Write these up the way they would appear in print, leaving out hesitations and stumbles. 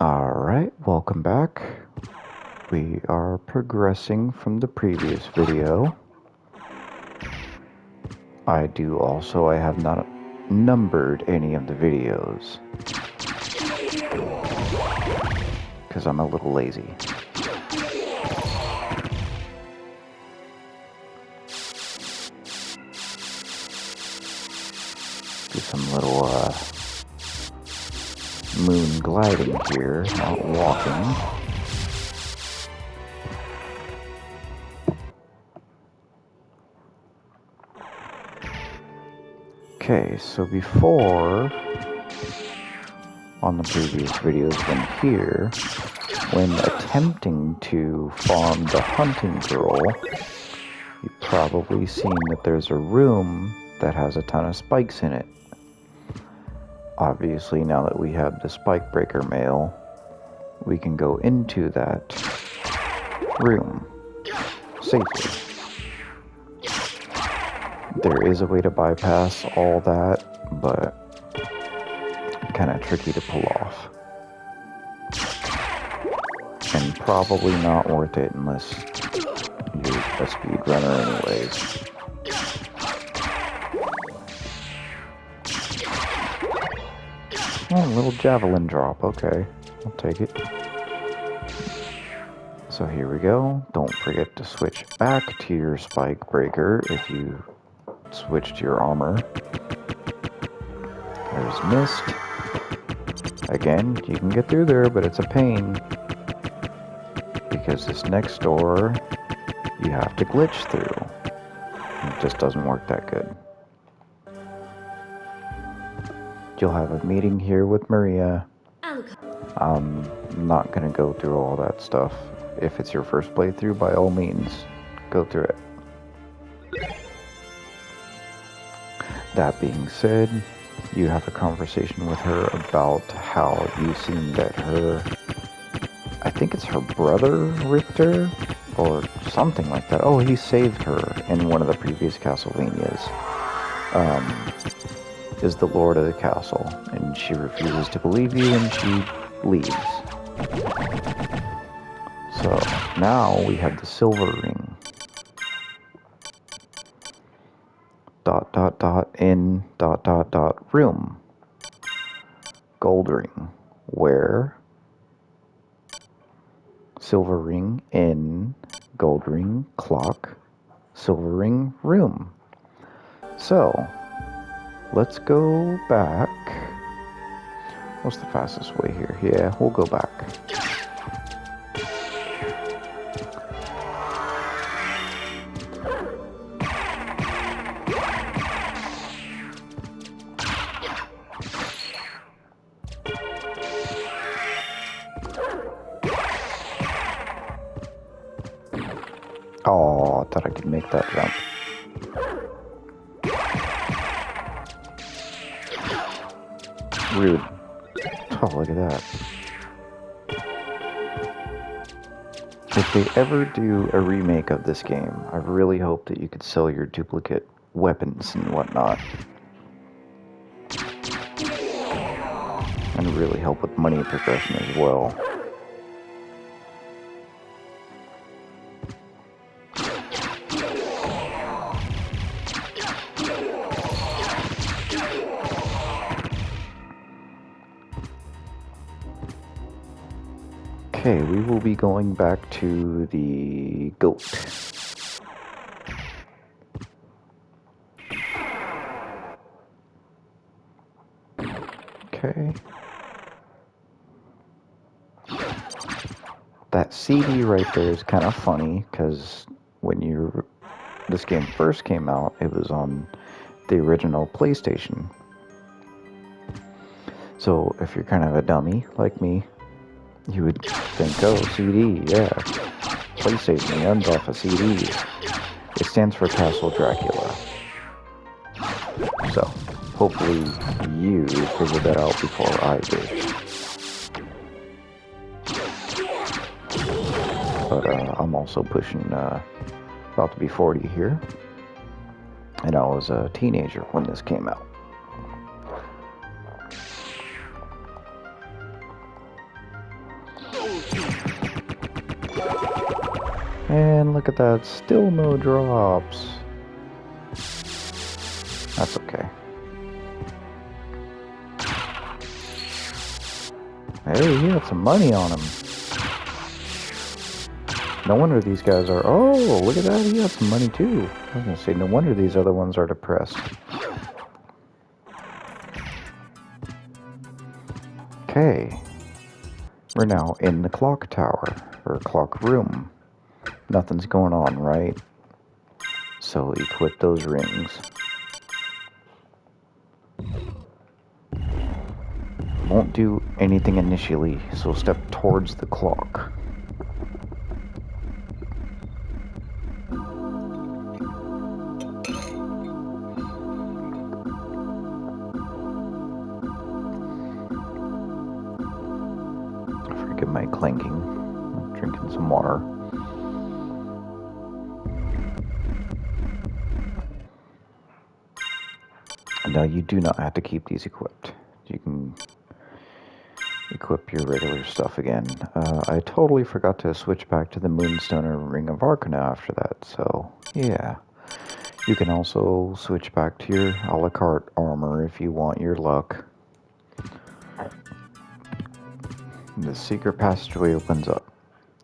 Alright, welcome back. We are progressing from the previous video. I have not numbered any of the videos. Because I'm a little lazy. Do some little, moon gliding here, not walking. Okay, so before, on the previous videos when attempting to farm the hunting girl, you've probably seen that there's a room that has a ton of spikes in it. Obviously, now that we have the spike breaker mail, we can go into that room safely. There is a way to bypass all that, but kind of tricky to pull off. And probably not worth it unless you're a speedrunner anyways. Oh, a little javelin drop, okay. I'll take it. So here we go. Don't forget to switch back to your spike breaker if you switched your armor. There's mist. Again, you can get through there, but it's a pain. Because this next door, you have to glitch through. It just doesn't work that good. You'll have a meeting here with Maria. I'm not gonna go through all that stuff. If it's your first playthrough, by all means, go through it. That being said, you have a conversation with her about how you've seen that I think it's her brother ripped her, or something like that. Oh, he saved her in one of the previous Castlevanias. Is the lord of the castle, and she refuses to believe you and she leaves. So now we have the silver ring. In room. Gold ring. Where? Silver ring in gold ring clock. Silver ring room. So let's go back. What's the fastest way here? Yeah, we'll go back. Oh, I thought I could make that jump. Rude. Oh, look at that. If they ever do a remake of this game, I really hope that you could sell your duplicate weapons and whatnot. And really help with money progression as well. Okay, we will be going back to the goat. Okay. That CD right there is kind of funny, because when this game first came out, it was on the original PlayStation. So if you're kind of a dummy like me, you would think, oh, CD, yeah. PlayStation runs off of CDs. It stands for Castle Dracula. So, hopefully you figured that out before I did. But I'm also pushing, about to be 40 here. And I was a teenager when this came out. And look at that, still no drops. That's okay. Hey, he had some money on him. No wonder these guys are... Oh, look at that, he had some money too. I was gonna say, no wonder these other ones are depressed. Okay. We're now in the clock tower, or clock room. Nothing's going on, right? So equip those rings. Won't do anything initially, so step towards the clock. Forgive my clanking. I'm drinking some water. Now you do not have to keep these equipped. You can equip your regular stuff again. I totally forgot to switch back to the Moonstone or Ring of Arcana after that, so yeah. You can also switch back to your a la carte armor if you want your luck. The secret passageway opens up.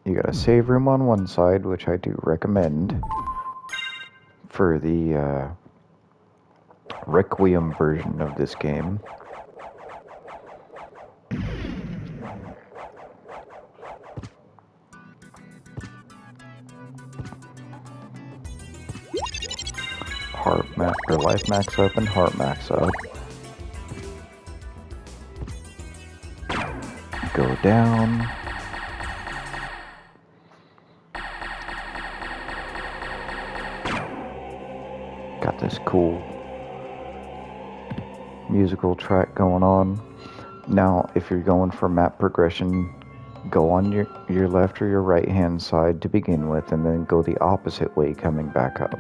You got a save room on one side, which I do recommend for the Requiem version of this game. Life max up and heart max up. Go down. Got this cool musical track going on. Now, if you're going for map progression, go on your left or your right hand side to begin with, and then go the opposite way coming back up.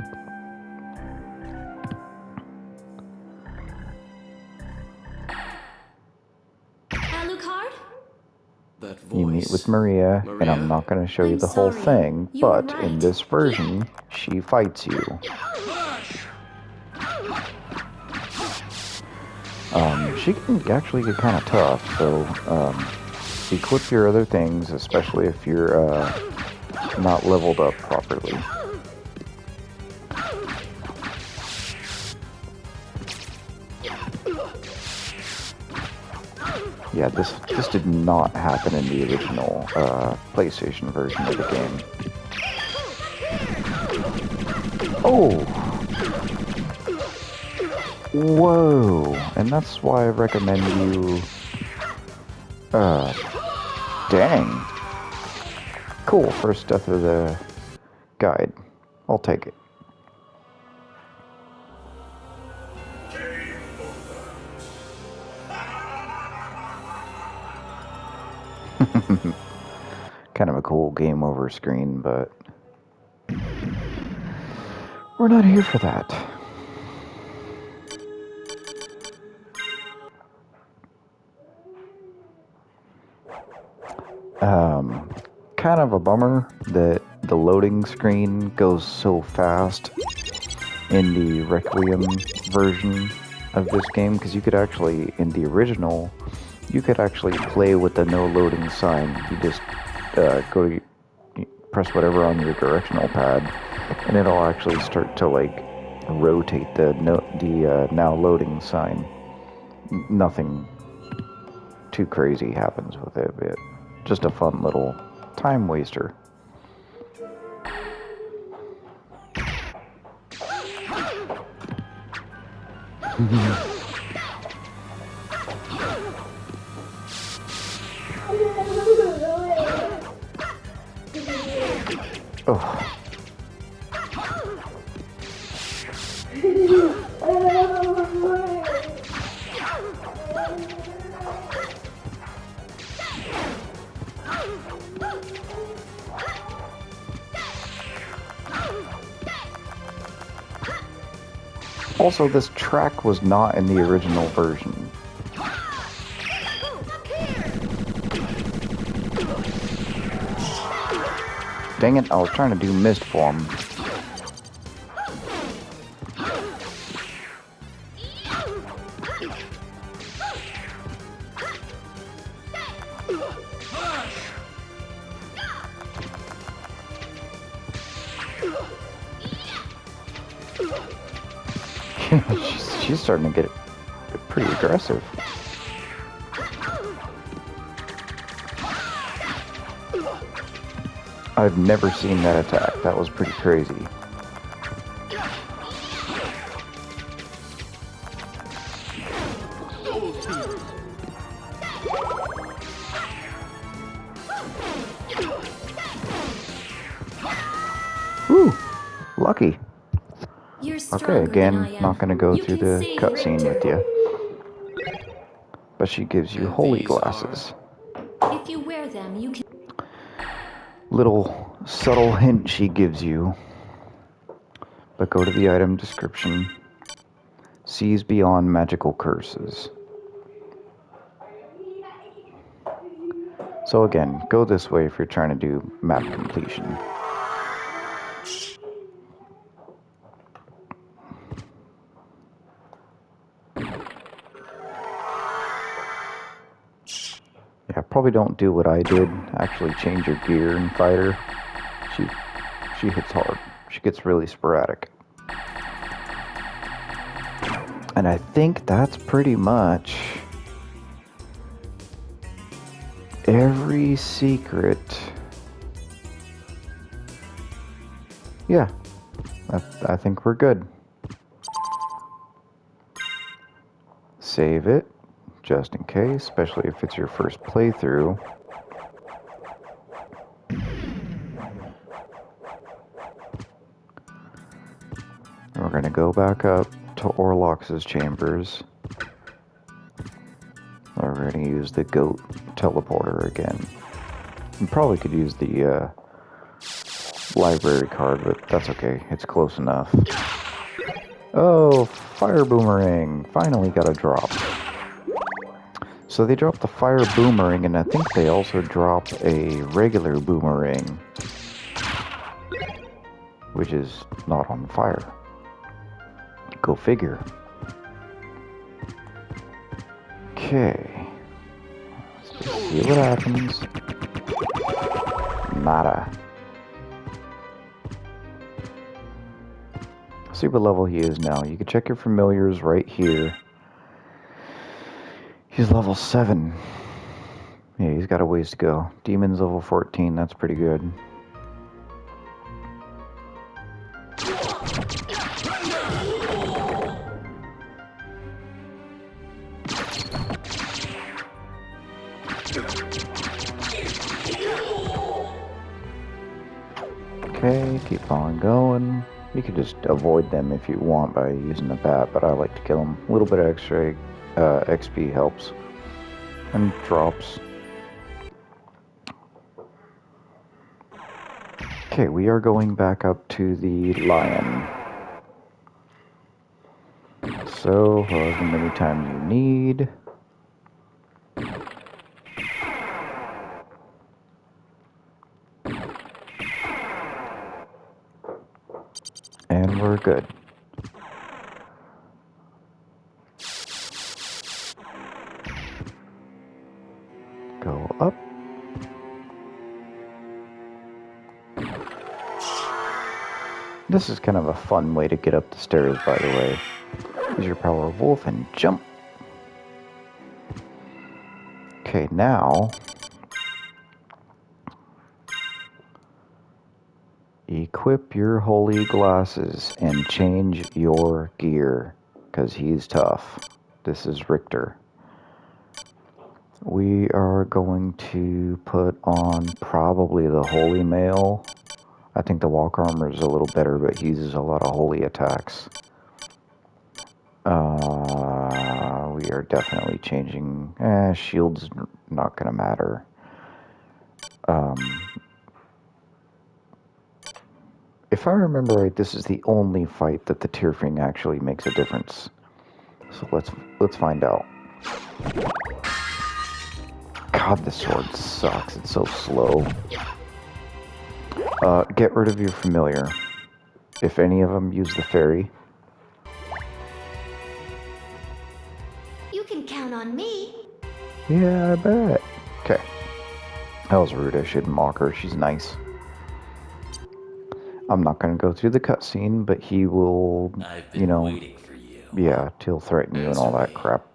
You meet with Maria, and I'm not going to show you the whole thing, but in this version, she fights you. She can actually get kind of tough, so equip your other things, especially if you're not leveled up properly. Yeah, this did not happen in the original PlayStation version of the game. Oh! Whoa! And that's why I recommend you... dang. Cool, first death of the guide. I'll take it. Kind of a cool game over screen, but we're not here for that. Kind of a bummer that the loading screen goes so fast in the Requiem version of this game, because you could actually, in the original, you could actually play with the no loading sign. You just press whatever on your directional pad, and it'll actually start to like rotate the now loading sign. Nothing too crazy happens with it, but just a fun little time waster. Oh. Also, this track was not in the original version. Dang it, I was trying to do mist form. she's starting to get pretty aggressive. I've never seen that attack. That was pretty crazy. Woo! Lucky. Okay, again, not going to go through the cutscene with you. But she gives you holy glasses. If you wear them, you can... Little subtle hint she gives you. But go to the item description. Sees beyond magical curses. So again, go this way if you're trying to do map completion. Yeah, probably don't do what I did. Actually change your gear and fight her. She hits hard. She gets really sporadic. And I think that's pretty much every secret. Yeah, I think we're good. Save it, just in case, especially if it's your first playthrough. We're going to go back up to Orlox's chambers. We're going to use the goat teleporter again. We probably could use the library card, but that's okay. It's close enough. Oh, fire boomerang. Finally got a drop. So they dropped the fire boomerang, and I think they also dropped a regular boomerang, which is not on fire. Go figure. Okay. Let's just see what happens. Nada. See what level he is now. You can check your familiars right here. He's level 7. Yeah, he's got a ways to go. Demon's level 14. That's pretty good. Okay, keep on going. You can just avoid them if you want by using the bat, but I like to kill them. A little bit of extra XP helps. And drops. Okay, we are going back up to the lion. So, however many times you need. And we're good. Go up. This is kind of a fun way to get up the stairs, by the way. Use your power of wolf and jump. Okay, now equip your holy glasses and change your gear, because he's tough. This is Richter. We are going to put on probably the holy mail. I think the walk armor is a little better, but he uses a lot of holy attacks. We are definitely changing. Shield's not gonna matter. If I remember right, this is the only fight that the Tearfing actually makes a difference. So let's find out. God, this sword sucks. It's so slow. Get rid of your familiar. If any of them use the fairy. You can count on me. Yeah, I bet. Okay. That was rude. I shouldn't mock her. She's nice. I'm not going to go through the cutscene, but he will, I've been waiting for you. yeah, he'll threaten you and all Answer that me. crap.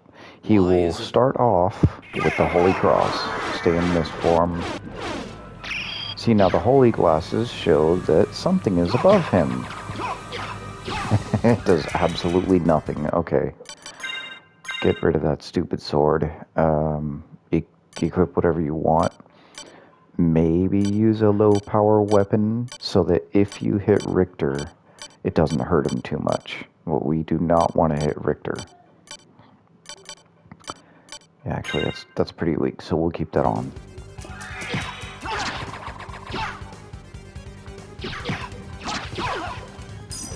He Why will is it- start off with the Holy Cross. Stay in this form. See, now the Holy Glasses show that something is above him. It does absolutely nothing. Okay. Get rid of that stupid sword. Equip whatever you want. Maybe use a low power weapon so that if you hit Richter, it doesn't hurt him too much. Well, we do not want to hit Richter. Yeah, actually, that's pretty weak, so we'll keep that on.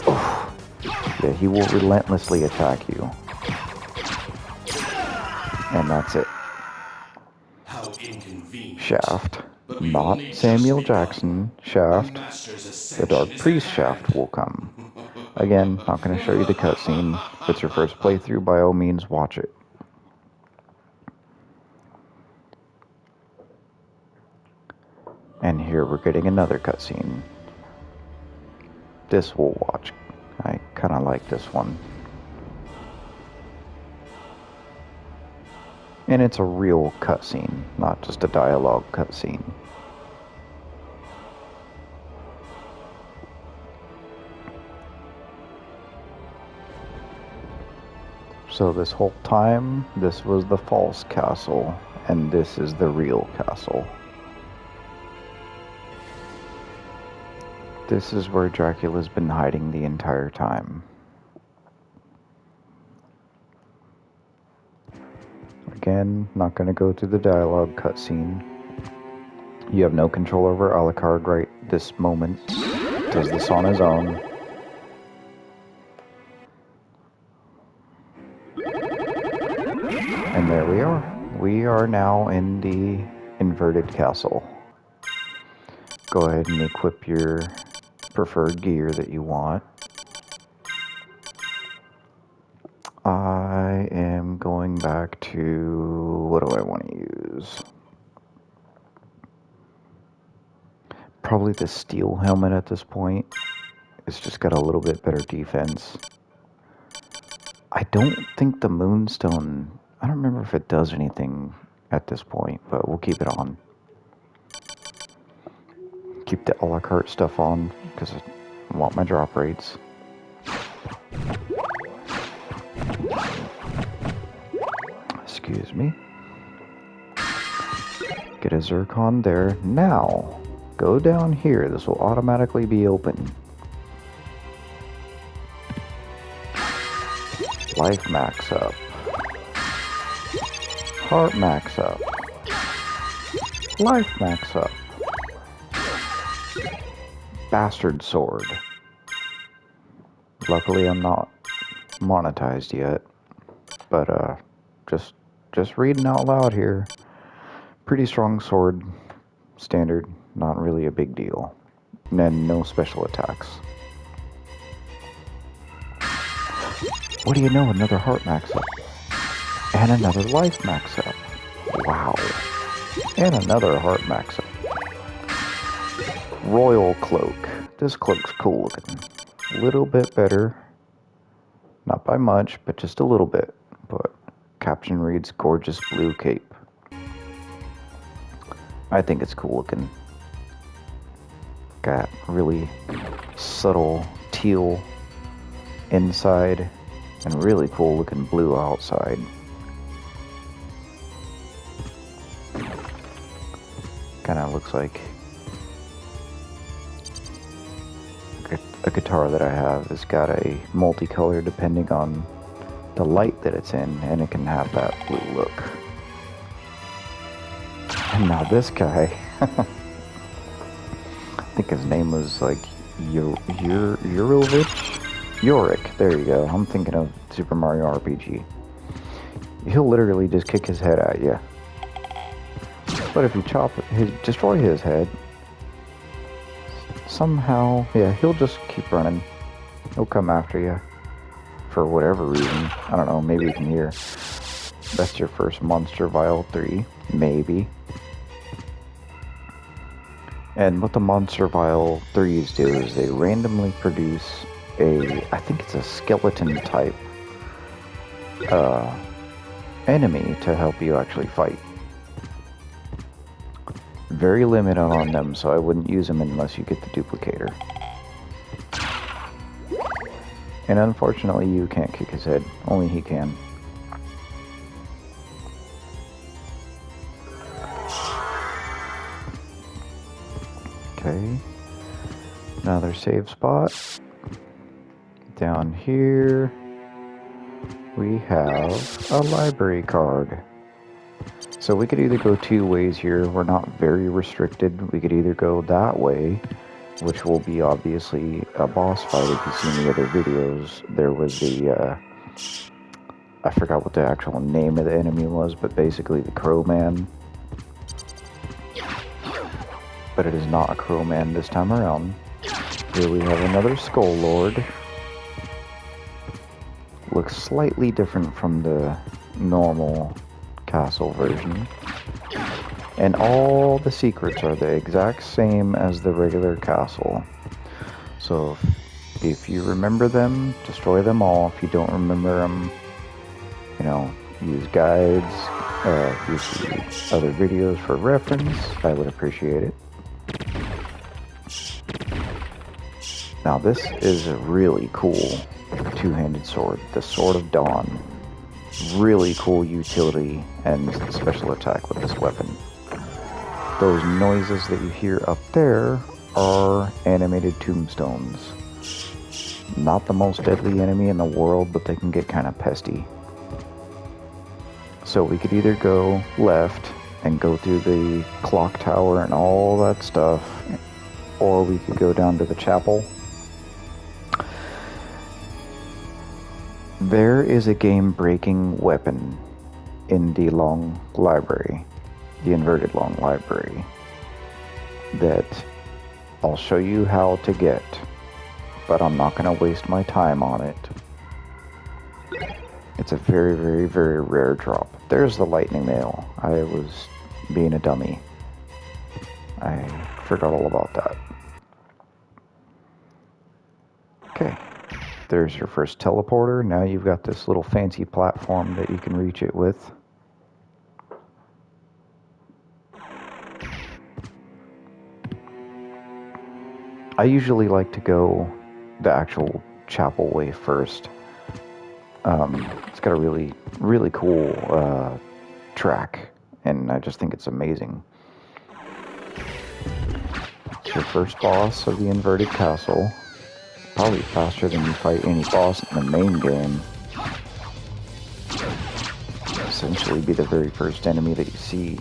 Oh. Yeah, he will relentlessly attack you. And that's it. How inconvenient. Shaft. But we've Not only just Samuel begun. Jackson. Shaft. The Master's The ascension Dark is Priest at shaft hand. will come. Again, not going to show you the cutscene. If it's your first playthrough, by all means, watch it. And here we're getting another cutscene. This we'll watch. I kind of like this one. And it's a real cutscene, not just a dialogue cutscene. So this whole time, this was the false castle, and this is the real castle. This is where Dracula's been hiding the entire time. Again, not going to go through the dialogue cutscene. You have no control over Alucard right this moment. Does this on his own. And there we are. We are now in the inverted castle. Go ahead and equip your preferred gear that you want. I am going back to... what do I want to use? Probably the steel helmet at this point. It's just got a little bit better defense. I don't think the Moonstone... I don't remember if it does anything at this point, but we'll keep it on. Keep the a la carte stuff on, because I want my drop rates. Excuse me. Get a Zircon there. Now, go down here. This will automatically be open. Life max up. Heart max up. Life max up. Bastard sword. Luckily I'm not monetized yet. But just reading out loud here. Pretty strong sword. Standard. Not really a big deal. And then no special attacks. What do you know? Another heart max up. And another life max up. Wow. And another heart max up. Royal cloak. This cloak's cool looking. A little bit better. Not by much, but just a little bit. But caption reads gorgeous blue cape. I think it's cool looking. Got really subtle teal inside and really cool looking blue outside. Kind of looks like a guitar that I have has got a multicolor depending on the light that it's in, and it can have that blue look. And now this guy, I think his name was like Yorick, there you go. I'm thinking of Super Mario RPG. He'll literally just kick his head at you. But if you destroy his head, somehow, yeah, he'll just keep running. He'll come after you for whatever reason. I don't know, maybe you can hear. That's your first Monster Vial 3, maybe. And what the Monster Vial 3s do is they randomly produce I think it's a skeleton type enemy to help you actually fight. Very limited on them, so I wouldn't use them unless you get the duplicator. And unfortunately, you can't kick his head. Only he can. Okay. Another save spot. Down here, we have a library card. So we could either go two ways here. We're not very restricted. We could either go that way, which will be obviously a boss fight. If you've seen the other videos, there was I forgot what the actual name of the enemy was, but basically the Crowman. But it is not a Crowman this time around. Here we have another Skull Lord. Looks slightly different from the normal castle version. And all the secrets are the exact same as the regular castle. So if you remember them, destroy them all. If you don't remember them, you know, use guides, use the other videos for reference. I would appreciate it. Now this is a really cool two-handed sword, the Sword of Dawn. Really cool utility and special attack with this weapon. Those noises that you hear up there are animated tombstones. Not the most deadly enemy in the world, but they can get kind of pesty. So we could either go left and go through the clock tower and all that stuff, or we could go down to the chapel. There is a game-breaking weapon in the long library, the inverted long library, that I'll show you how to get, but I'm not going to waste my time on it. It's a very, very, very rare drop. There's the lightning nail. I was being a dummy. I forgot all about that. Okay. There's your first teleporter. Now you've got this little fancy platform that you can reach it with. I usually like to go the actual chapel way first. It's got a really, really cool track, and I just think it's amazing. It's your first boss of the inverted castle. Probably faster than you fight any boss in the main game. Essentially be the very first enemy that you see.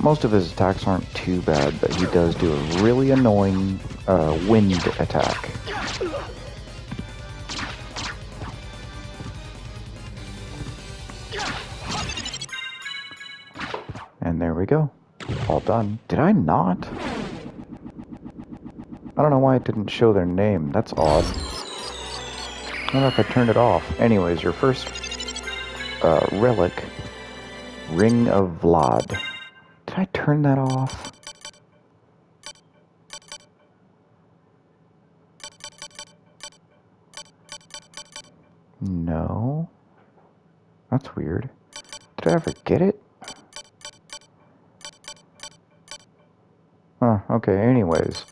Most of his attacks aren't too bad, but he does do a really annoying wind attack. And there we go. All done. Did I not? I don't know why it didn't show their name. That's odd. I don't know if I turned it off. Anyways, your first relic, Ring of Vlad. Did I turn that off? No. That's weird. Did I ever get it? Huh, okay, anyways.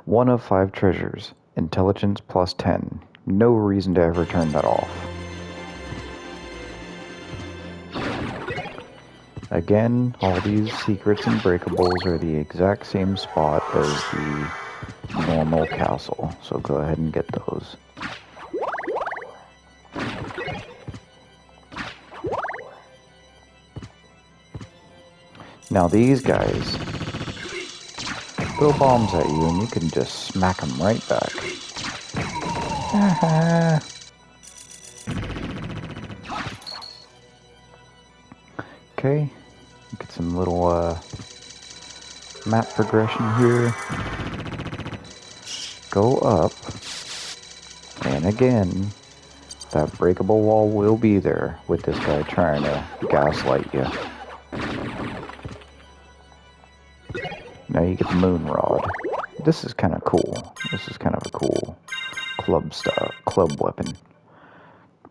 1 of 5 treasures. Intelligence plus 10. No reason to ever turn that off. Again, all these secrets and breakables are the exact same spot as the normal castle, so go ahead and get those. Now these guys throw bombs at you and you can just smack them right back. Okay, get some little map progression here. Go up. And again, that breakable wall will be there with this guy trying to gaslight you. Now you get the moon rod. This is kind of cool. This is kind of a cool club weapon.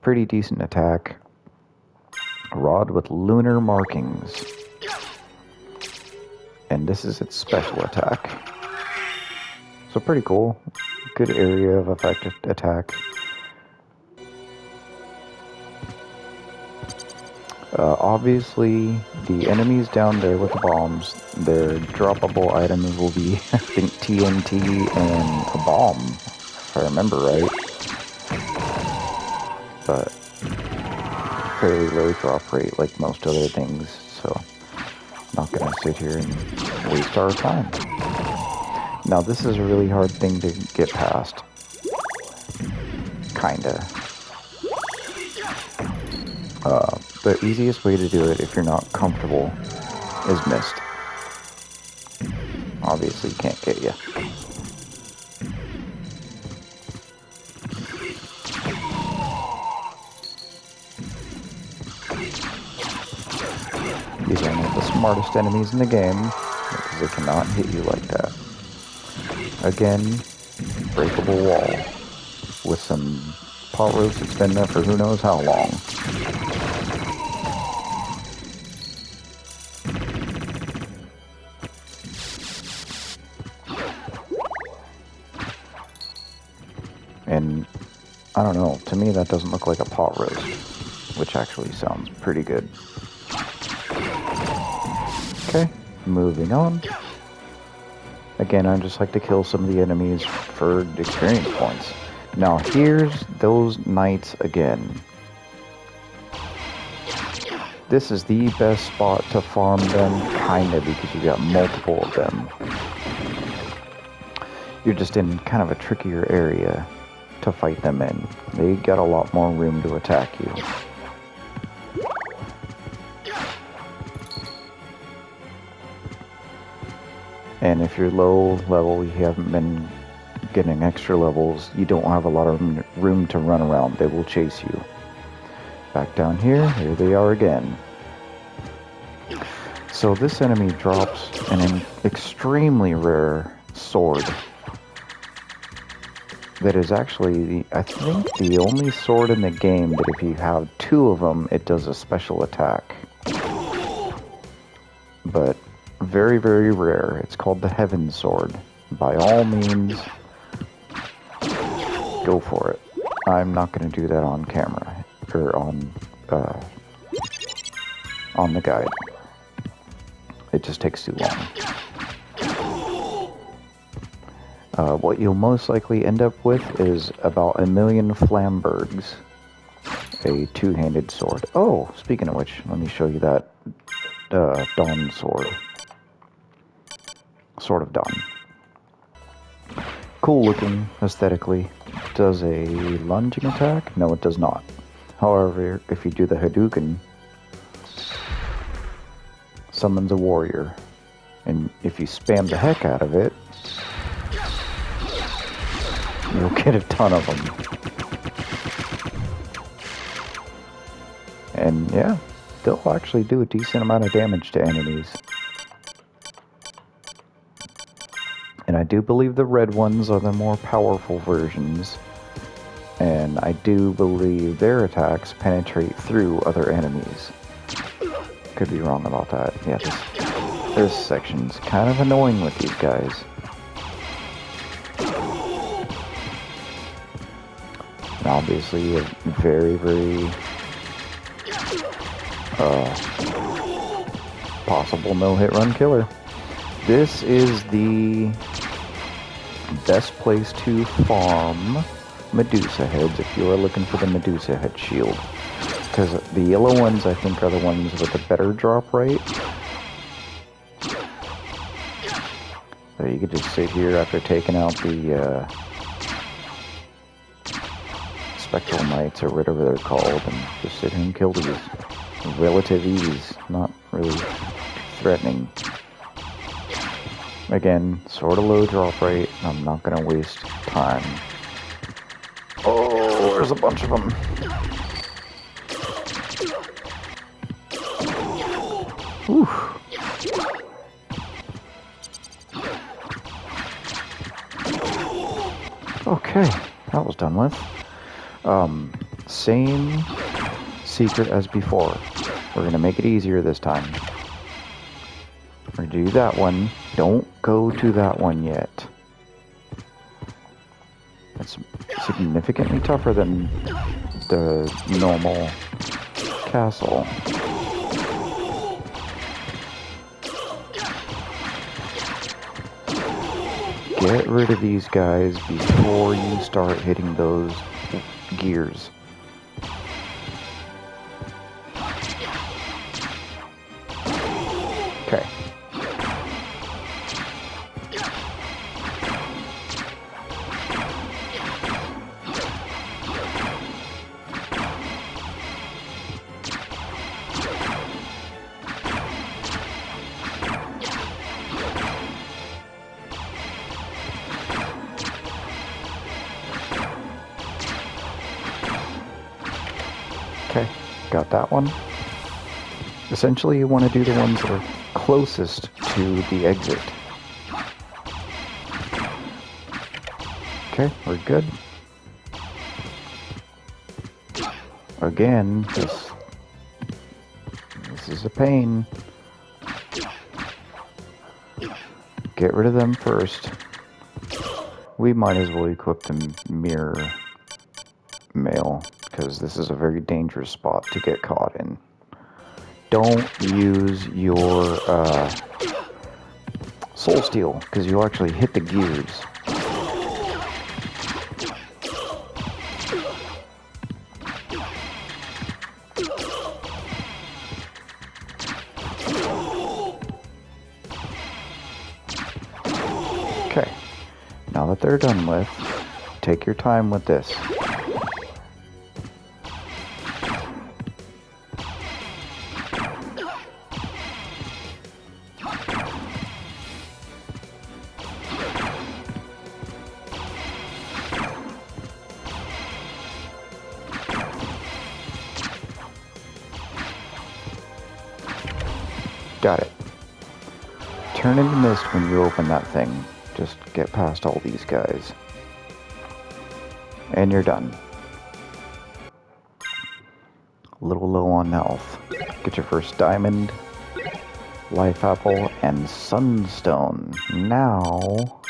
Pretty decent attack. A rod with lunar markings. And this is its special attack. So pretty cool. Good area of effective attack. Obviously, the enemies down there with the bombs, their droppable items will be, I think, TNT and a bomb, if I remember right. But fairly low drop rate like most other things, so I'm not going to sit here and waste our time. Now, this is a really hard thing to get past. Kinda. The easiest way to do it if you're not comfortable is mist. Obviously can't get you. These are not the smartest enemies in the game because they cannot hit you like that. Again, breakable wall with some pot roast that's been there for who knows how long. And I don't know, to me that doesn't look like a pot roast, which actually sounds pretty good. Okay, moving on. Again, I just like to kill some of the enemies for experience points. Now here's those knights again. This is the best spot to farm them, kinda, because you got multiple of them. You're just in kind of a trickier area to fight them in. They got a lot more room to attack you. And if you're low level, you haven't been getting extra levels, you don't have a lot of room to run around. They will chase you. Back down here they are again. So this enemy drops an extremely rare sword that is actually, I think, the only sword in the game that if you have two of them, it does a special attack. But very, very rare. It's called the Heaven Sword. By all means, go for it. I'm not going to do that on camera, or on the guide. It just takes too long. What you'll most likely end up with is about 1,000,000 Flambergs, a two-handed sword. Oh, speaking of which, let me show you that Dawn sword. Sword of Dawn. Cool looking, aesthetically. Does a lunging attack? No, it does not. However, if you do the Hadouken, summons a warrior. And if you spam the heck out of it, you'll get a ton of them. And yeah, they'll actually do a decent amount of damage to enemies. And I do believe the red ones are the more powerful versions. And I do believe their attacks penetrate through other enemies. Could be wrong about that. Yeah, this section's kind of annoying with these guys. And obviously a very, very possible no-hit run killer. This is the best place to farm Medusa heads if you are looking for the Medusa head shield. Because the yellow ones, I think, are the ones with the better drop rate. So you could just sit here after taking out the Spectral Knights, or whatever they're called, and just sit here and kill these. Relative ease, not really threatening. Again, sort of low drop rate. I'm not going to waste time. Oh, there's a bunch of them. Whew. Okay, that was done with. Same secret as before. We're going to make it easier this time. We're going to do that one. Don't go to that one yet. It's significantly tougher than the normal castle. Get rid of these guys before you start hitting those gears. Okay. Okay, got that one. Essentially, you want to do the ones that are closest to the exit. Okay, we're good. Again, this is a pain. Get rid of them first. We might as well equip the mirror mail, because this is a very dangerous spot to get caught in. Don't use your soul steal, because you'll actually hit the gears. Okay, now that they're done with, take your time with this. Got it. Turn into mist when you open that thing. Just get past all these guys. And you're done. A little low on health. Get your first diamond, life apple, and sunstone. Now,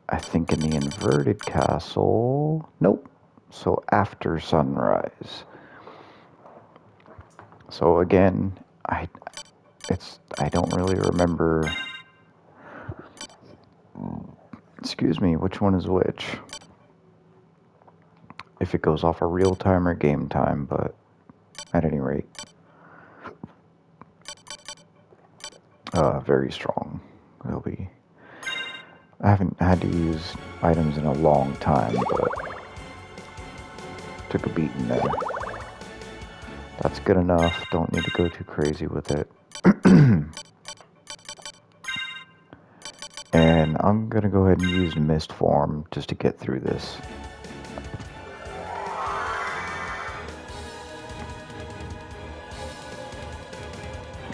I think in the inverted castle... Nope. So after sunrise. So again, I don't really remember... Excuse me, which one is which? If it goes off of real time or game time, but at any rate, very strong. It'll be. I haven't had to use items in a long time, but took a beating there. That's good enough. Don't need to go too crazy with it. And I'm gonna go ahead and use mist form just to get through this.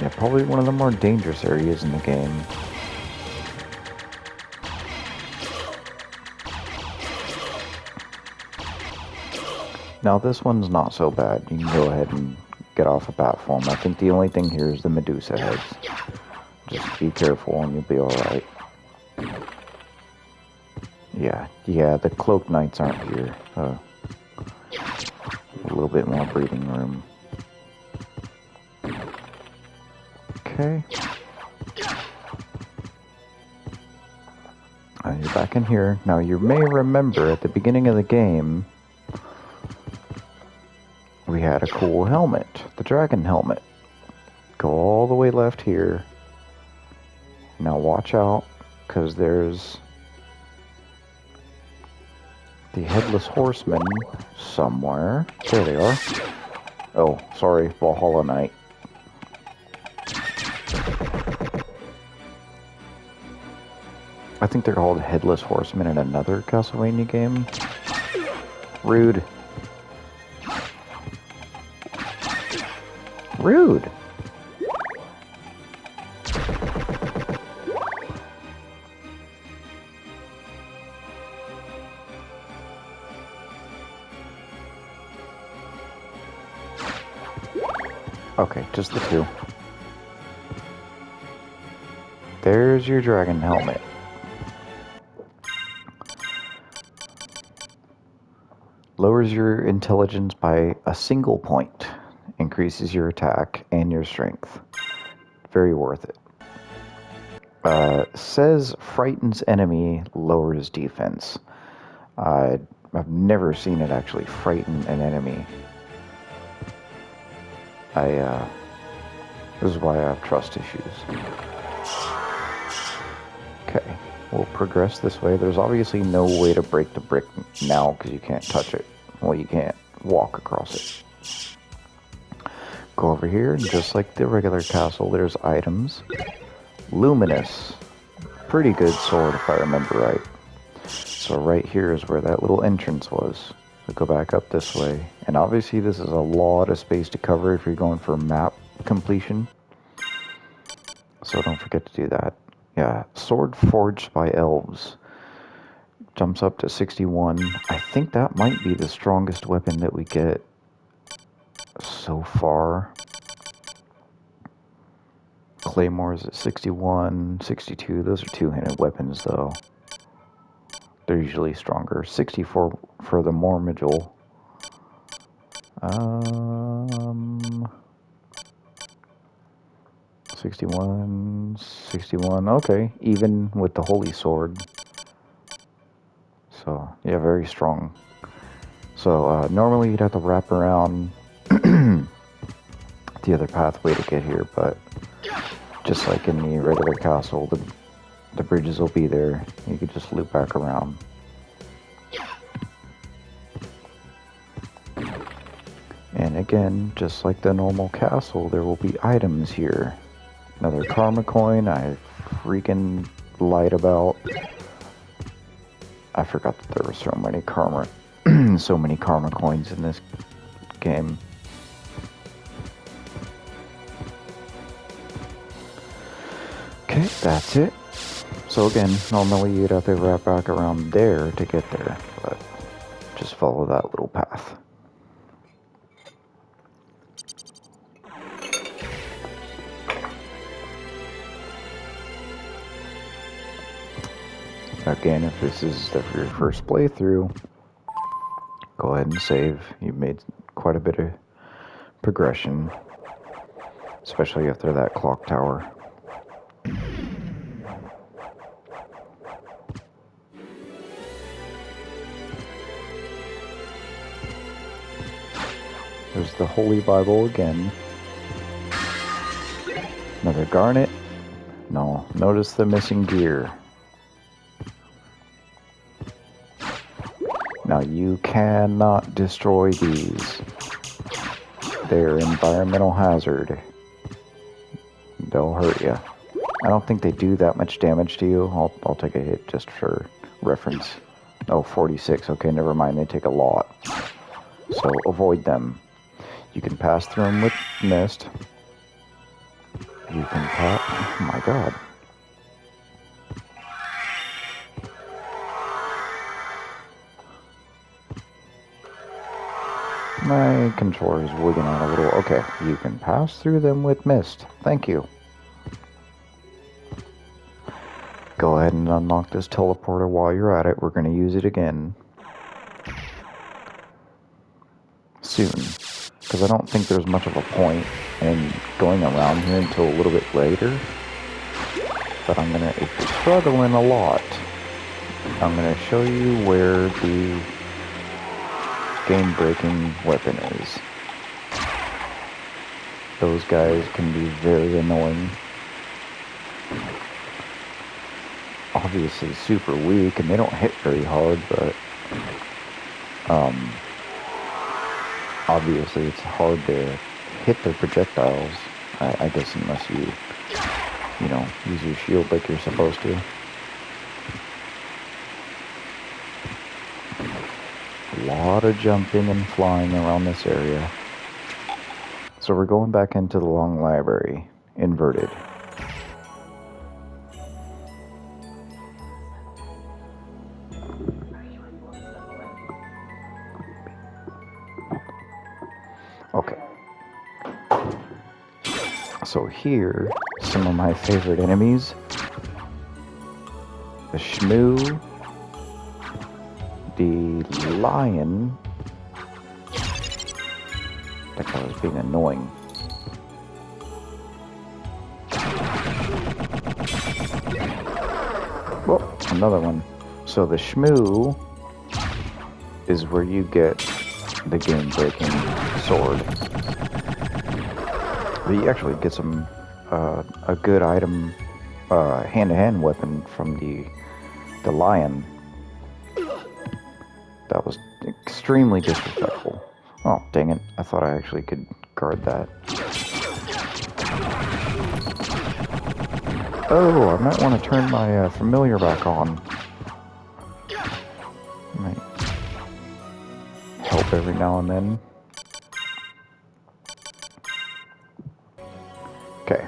Yeah, probably one of the more dangerous areas in the game. Now this one's not so bad. You can go ahead and get off a platform. I think the only thing here is the Medusa heads. Just be careful and you'll be alright. Yeah, the Cloak Knights aren't here. A little bit more breathing room. Okay. And you're back in here. Now you may remember at the beginning of the game, we had a cool helmet. The dragon helmet. Go all the way left here. Now watch out, because there's the Headless Horseman somewhere. There they are. Oh, sorry, Valhalla Knight. I think they're called Headless Horsemen in another Castlevania game. Rude. Rude. Okay, just the two. There's your dragon helmet. Lowers your intelligence by a single point. Increases your attack and your strength. Very worth it. Says frightens enemy, lowers defense. I've never seen it actually frighten an enemy. This is why I have trust issues. Okay, we'll progress this way. There's obviously no way to break the brick now because you can't touch it. Well, you can't walk across it. Go over here, and just like the regular castle, there's items. Luminous. Pretty good sword if I remember right. So right here is where that little entrance was. So go back up this way. And obviously this is a lot of space to cover if you're going for map completion. So don't forget to do that. Yeah, sword forged by elves. Jumps up to 61. I think that might be the strongest weapon that we get so far. Claymores at 61, 62. Those are two-handed weapons though. They're usually stronger. 64 for the Mormagel. 61, 61. Okay, even with the Holy Sword. So, yeah, very strong. So, normally you'd have to wrap around the other pathway to get here, but just like in the regular castle, the bridges will be there. You could just loop back around. And again, just like the normal castle, there will be items here. Another karma coin I freaking lied about. I forgot that there were so many karma coins in this game. Okay, that's it. So again, normally you'd have to wrap back around there to get there, but just follow that little path. Again, if this is your first playthrough, go ahead and save. You've made quite a bit of progression, especially after that clock tower. There's the Holy Bible again. Another garnet. No, notice the missing gear. Now you cannot destroy these. They're environmental hazard. They'll hurt you. I don't think they do that much damage to you. I'll take a hit just for reference. Oh, 46. Okay, never mind. They take a lot. So avoid them. You can pass through them with mist. You can pass... Oh my god. My controller is wigging out a little. Okay, you can pass through them with mist. Thank you. Go ahead and unlock this teleporter while you're at it. We're going to use it again soon, because I don't think there's much of a point in going around here until a little bit later. But I'm going to, if you're struggling a lot, I'm going to show you where the game-breaking weapon is. Those guys can be very annoying. Obviously super weak, and they don't hit very hard, but obviously it's hard to hit their projectiles, I guess, unless you know, use your shield like you're supposed to. lot of jumping and flying around this area. So we're going back into the long library, inverted. Okay. So here, some of my favorite enemies. The Shmoo, the Lion. That guy was being annoying. Well, another one. So the Shmoo is where you get the game-breaking sword. But you actually get some a good item, hand-to-hand weapon from the lion. That was extremely disrespectful. Oh, dang it. I thought I actually could guard that. Oh, I might want to turn my familiar back on. Might help every now and then. Okay.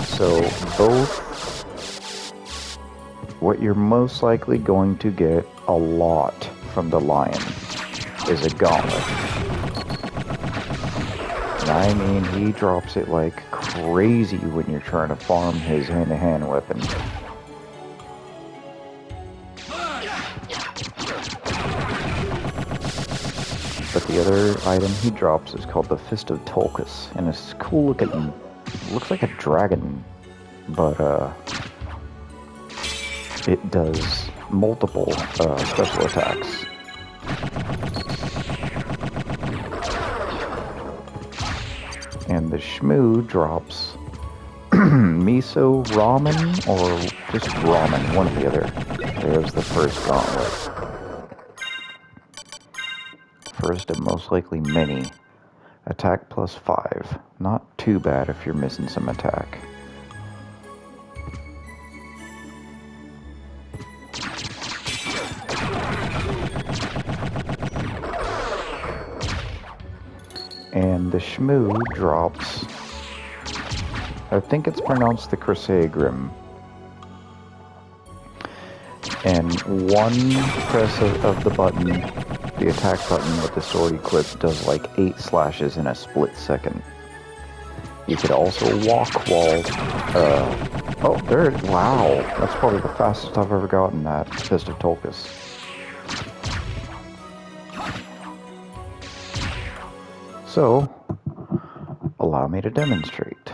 So both, what you're most likely going to get a lot from the lion is a gauntlet. And I mean, he drops it like crazy when you're trying to farm his hand-to-hand weapon. But the other item he drops is called the Fist of Tulkas, and it's cool looking. Looks like a dragon, but it does multiple special attacks. And the Shmoo drops miso ramen, or just ramen, one or the other. There's the first gauntlet. First of most likely many. Attack plus 5. Not too bad if you're missing some attack. And the Shmoo drops, I think it's pronounced the Crisegrim. And one press of the button, the attack button with the sword equipped, does like 8 slashes in a split second. You could also walk while, oh, there, wow, that's probably the fastest I've ever gotten that Fist of Tulkas. So, allow me to demonstrate.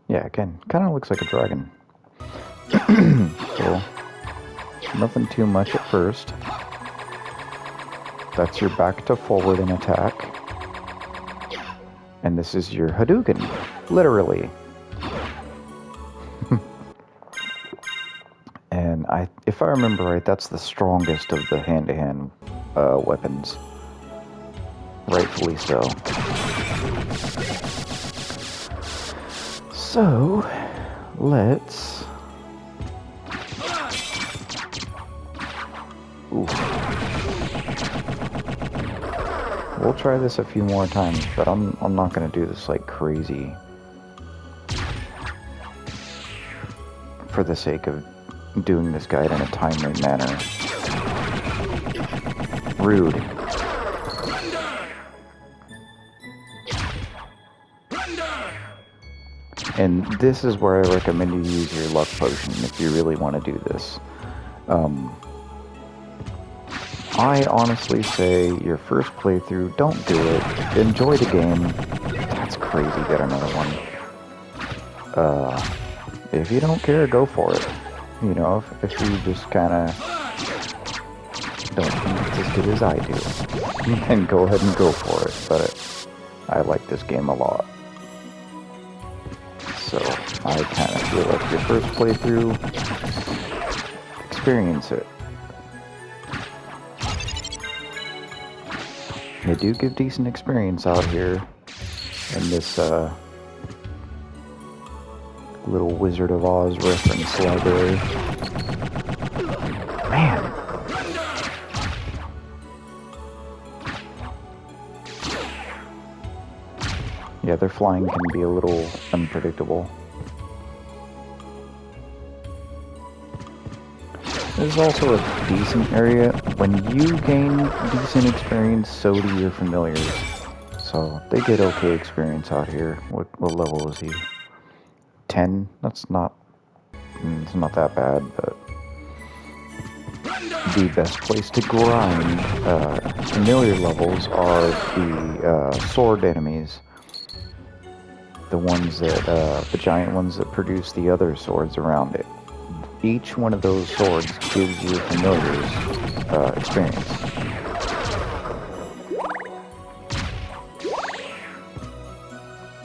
Yeah, again, kind of looks like a dragon. So, nothing too much at first. That's your back to forward and attack. And this is your Hadouken, literally. And if I remember right, that's the strongest of the hand-to-hand weapons. Rightfully so. So, let's... Ooh. We'll try this a few more times, but I'm not gonna do this like crazy. For the sake of doing this guide in a timely manner. Rude. And this is where I recommend you use your luck potion if you really want to do this. I honestly say your first playthrough, don't do it. Enjoy the game. That's crazy, got another one. If you don't care, go for it. You know, if you just kind of don't think it's as good as I do, then go ahead and go for it. But I like this game a lot. So I kind of feel like your first playthrough, experience it. They do give decent experience out here. in this little Wizard of Oz reference library. Man. Yeah, their flying can be a little unpredictable. This is also a decent area. When you gain decent experience, so do your familiars. So they get okay experience out here. What level is he? 10? That's not... it's not that bad, but... the best place to grind familiar levels are the sword enemies. The ones that, the giant ones that produce the other swords around it. Each one of those swords gives your familiars experience.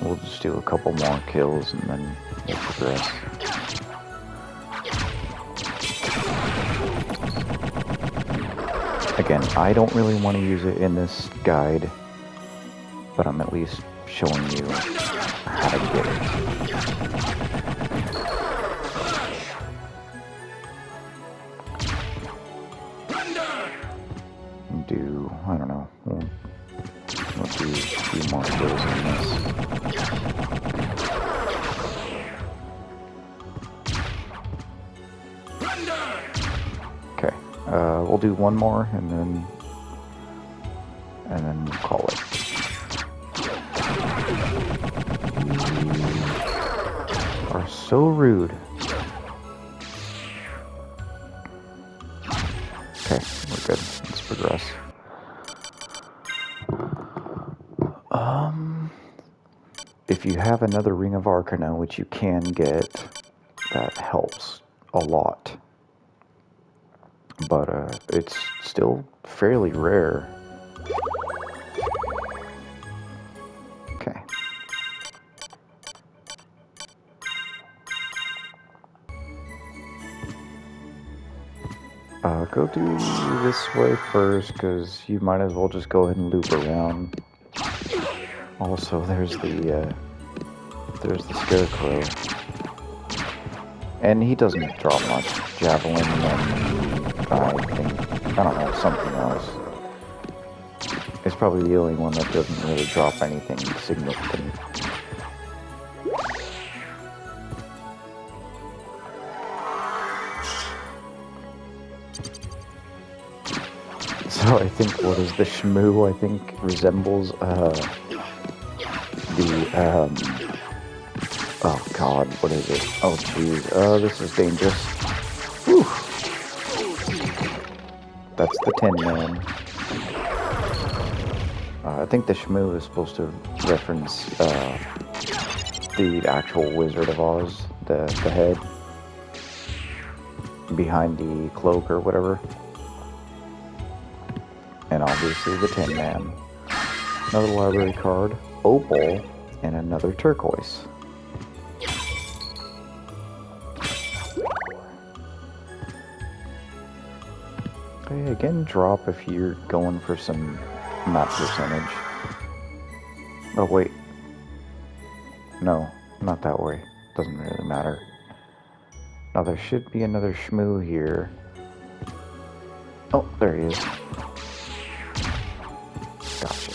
We'll just do a couple more kills and then we'll progress. Again, I don't really want to use it in this guide, but I'm at least showing you how to get it. Do, I don't know, we'll do a few more kills on this. Okay, we'll do one more and then we'll call it. You are so rude. Okay, we're good. Let's progress. If you have another Ring of Arcana, which you can get, that helps a lot. But it's still fairly rare. Okay. Go do this way first, because you might as well just go ahead and loop around. Also, there's the Scarecrow. And he doesn't drop much. Javelin and I don't know, something else. It's probably the only one that doesn't really drop anything significant. So I think, what is the Shmoo, I think, resembles, oh god, what is it? Oh jeez, this is dangerous. Whew. That's the Tin Man. I think the Shmoo is supposed to reference, the actual Wizard of Oz, the head, behind the cloak or whatever. And obviously the Tin Man. Another library card, opal, and another turquoise. Okay, again, drop if you're going for some map percentage. Oh wait. No, not that way. Doesn't really matter. Now there should be another Shmoo here. Oh, there he is. Gotcha.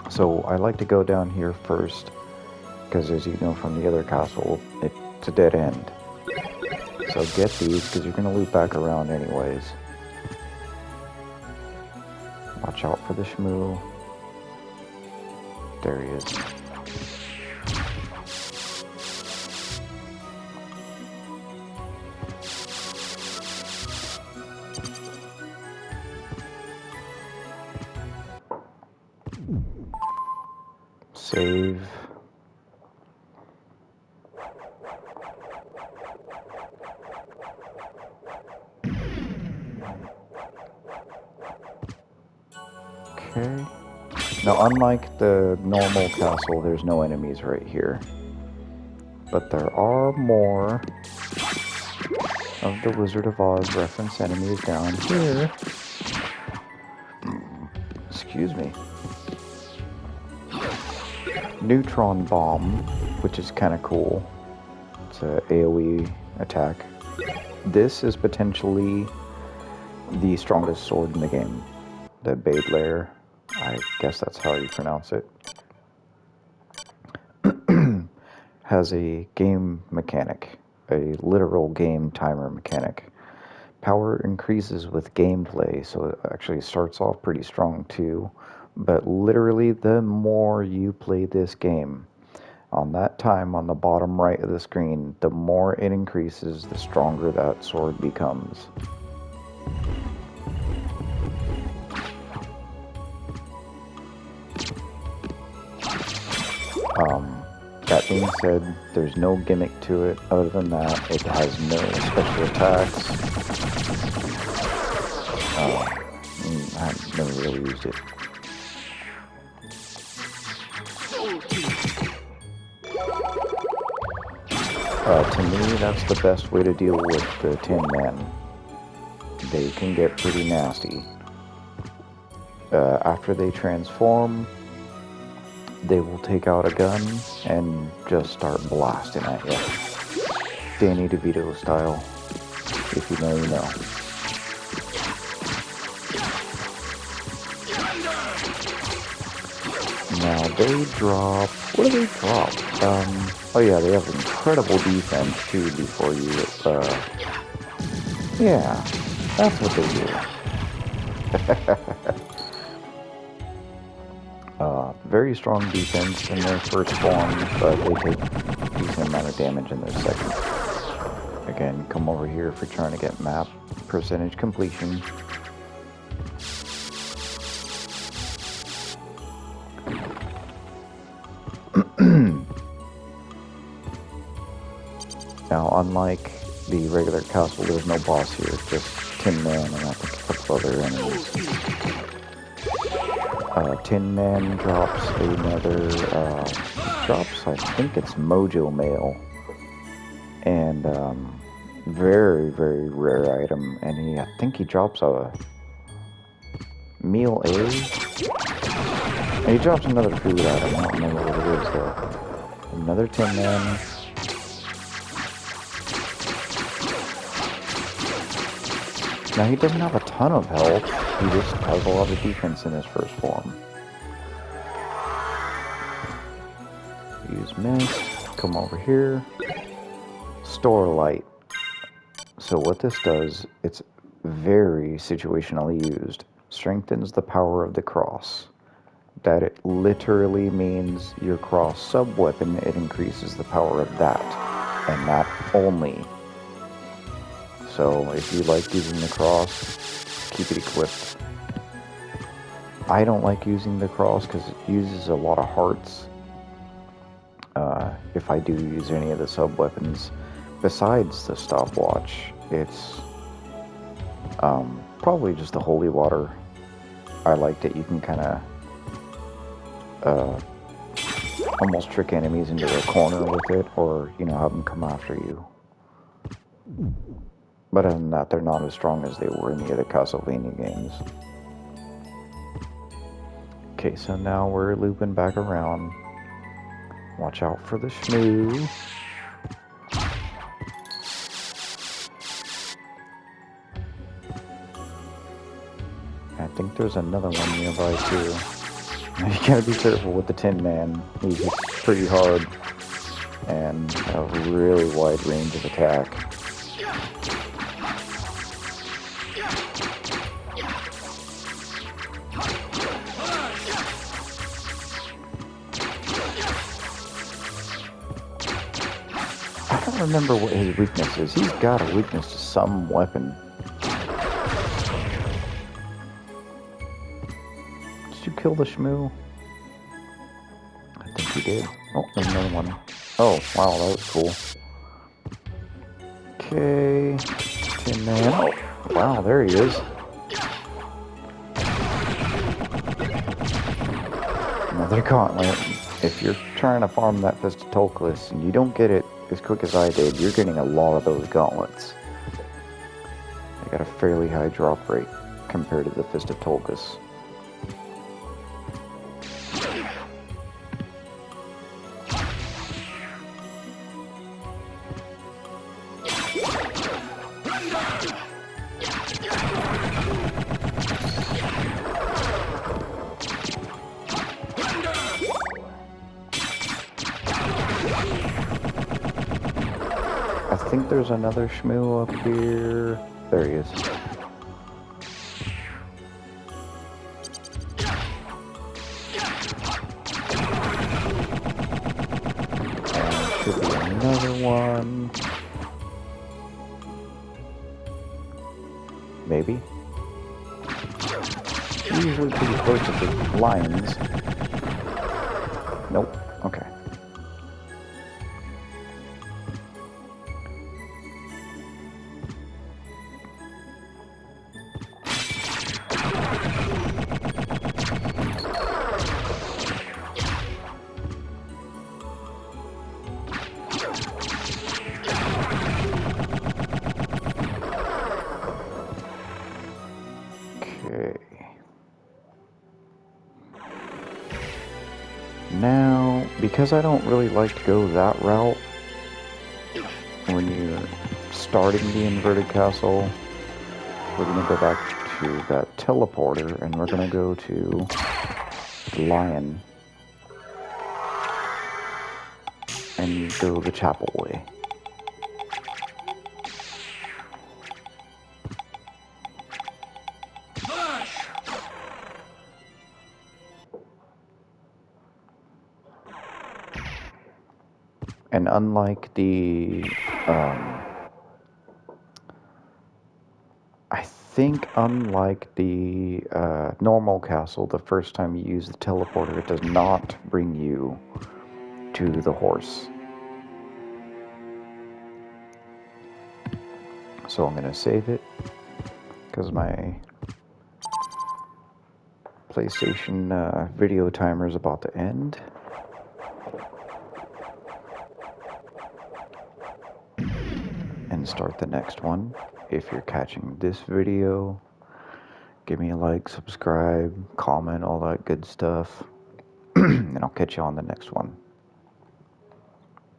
So I like to go down here first, because as you know from the other castle, it's a dead end. So get these, because you're going to loop back around anyways. Watch out for the Shmoo. There he is. Save. Okay. Now, unlike the normal castle, there's no enemies right here. But there are more of the Wizard of Oz reference enemies down here. Excuse me. Neutron Bomb, which is kind of cool. It's a AoE attack. This is potentially the strongest sword in the game. The Bade Layer. I guess that's how you pronounce it. Has a game mechanic, a literal game timer mechanic. Power increases with gameplay, so it actually starts off pretty strong too. But literally, the more you play this game, on that time on the bottom right of the screen, the more it increases, the stronger that sword becomes. That being said, there's no gimmick to it other than that. It has no special attacks. I've never really used it. To me, that's the best way to deal with the Tin Man. They can get pretty nasty. After they transform, they will take out a gun and just start blasting at you. Danny DeVito style. If you know, you know. Now they drop... What do they drop? Oh yeah, they have incredible defense too before you... yeah, that's what they do. Very strong defense in their first form, but they take a decent amount of damage in their second. Again, come over here if you're trying to get map percentage completion. Now, unlike the regular castle, there's no boss here, just Tin Man and I think a couple other enemies. Tin Man drops another, drops, I think it's Mojo Mail, and very, very rare item, and I think he drops a Meal A, and he drops another food item, I don't remember what it is though. Another Tin Man. Now he doesn't have a ton of health, he just has a lot of defense in his first form. Use Mist, come over here, Store Light. So what this does, it's very situationally used. Strengthens the power of the cross. That it literally means your cross sub-weapon, it increases the power of that, and that only. So if you like using the cross, keep it equipped. I don't like using the cross because it uses a lot of hearts. If I do use any of the sub-weapons, besides the stopwatch, it's probably just the holy water. I like that you can kind of almost trick enemies into a corner with it, or, you know, have them come after you. But other than that, they're not as strong as they were in the other Castlevania games. Okay, so now we're looping back around. Watch out for the shmoo. I think there's another one nearby too. You gotta be careful with the Tin Man. He hits pretty hard and a really wide range of attack. I don't remember what his weakness is. He's got a weakness to some weapon. Did you kill the shmoo? I think you did. Oh, there's another one. Oh, wow, that was cool. Okay. Tin Man. Oh, wow, there he is. Another gauntlet. If you're trying to farm that Fist of Tolkis and you don't get it as quick as I did, you're getting a lot of those gauntlets. They got a fairly high drop rate compared to the Fist of Tolkis. think there's another Shmoo up here. There he is. And should be another one. Maybe. Usually pretty close to the lions. Nope. Okay. Now, because I don't really like to go that route when you're starting the inverted castle, we're going to go back to that teleporter and we're going to go to the lion and go the chapel way. And unlike the, I think unlike the normal castle, the first time you use the teleporter, it does not bring you to the horse. So I'm going to save it, because my PlayStation video timer is about to end. And start the next one. If you're catching this video, give me a like, subscribe, comment, all that good stuff. And I'll catch you on the next one.